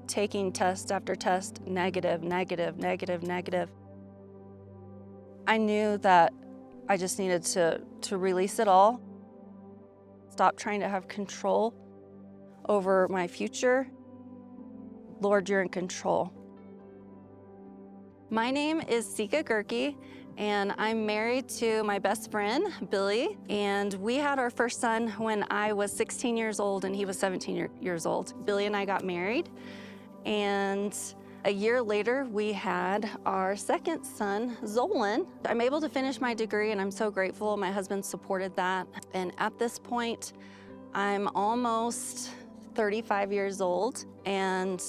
taking test after test, negative, negative, negative, negative. I knew that I just needed to release it all, stop trying to have control over my future. Lord, you're in control. My name is Seka, and I'm married to my best friend, Billy, and we had our first son when I was 16 years old and he was 17 years old. Billy and I got married, and a year later, we had our second son, Zolan. I'm able to finish my degree, and I'm so grateful. My husband supported that, and at this point, I'm almost 35 years old, and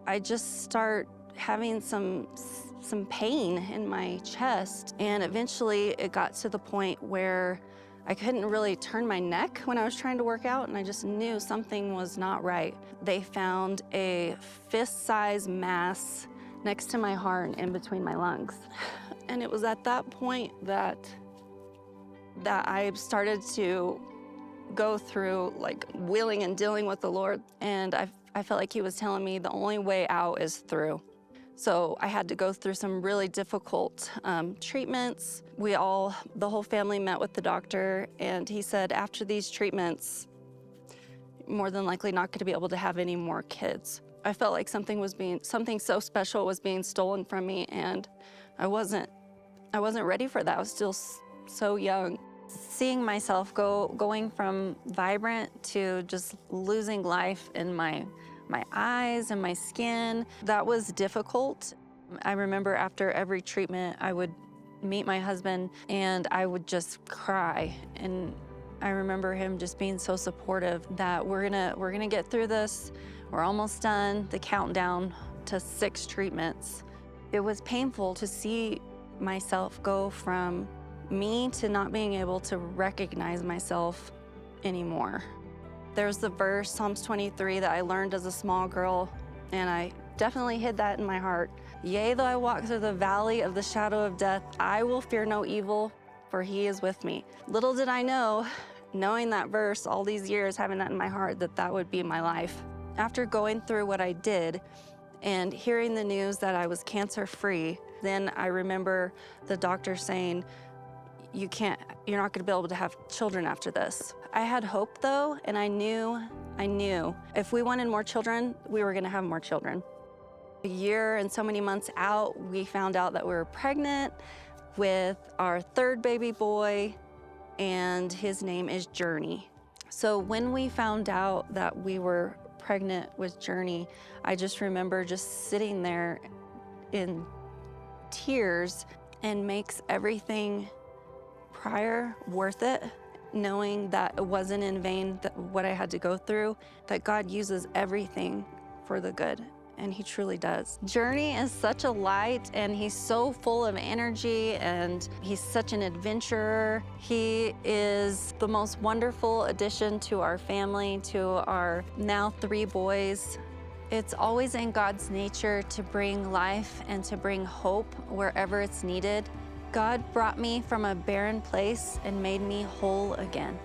I just start having some pain in my chest. And eventually it got to the point where I couldn't really turn my neck when I was trying to work out, and I just knew something was not right. They found a fist-sized mass next to my heart and in between my lungs. And it was at that point that I started to go through like wheeling and dealing with the Lord, and I felt like he was telling me the only way out is through. So I had to go through some really difficult treatments. The whole family met with the doctor, and he said after these treatments, more than likely not gonna be able to have any more kids. I felt like something so special was being stolen from me, and I wasn't ready for that. I was still so young. Seeing myself going from vibrant to just losing life in my eyes and my skin, that was difficult. I remember after every treatment, I would meet my husband and I would just cry. And I remember him just being so supportive that we're gonna get through this. We're almost done, the countdown to 6 treatments. It was painful to see myself go from me to not being able to recognize myself anymore. There's the verse, Psalms 23, that I learned as a small girl, and I definitely hid that in my heart. Yea, though I walk through the valley of the shadow of death, I will fear no evil, for he is with me. Little did I know, knowing that verse all these years, having that in my heart, that would be my life. After going through what I did and hearing the news that I was cancer-free, then I remember the doctor saying, you're not gonna be able to have children after this. I had hope though, and I knew if we wanted more children, we were gonna have more children. A year and so many months out, we found out that we were pregnant with our 3rd baby boy, and his name is Journey. So when we found out that we were pregnant with Journey, I just remember just sitting there in tears, and makes everything prior worth it, knowing that it wasn't in vain, that what I had to go through, that God uses everything for the good, and he truly does. Journey is such a light, and he's so full of energy, and he's such an adventurer. He is the most wonderful addition to our family, to our now 3 boys. It's always in God's nature to bring life and to bring hope wherever it's needed. God brought me from a barren place and made me whole again.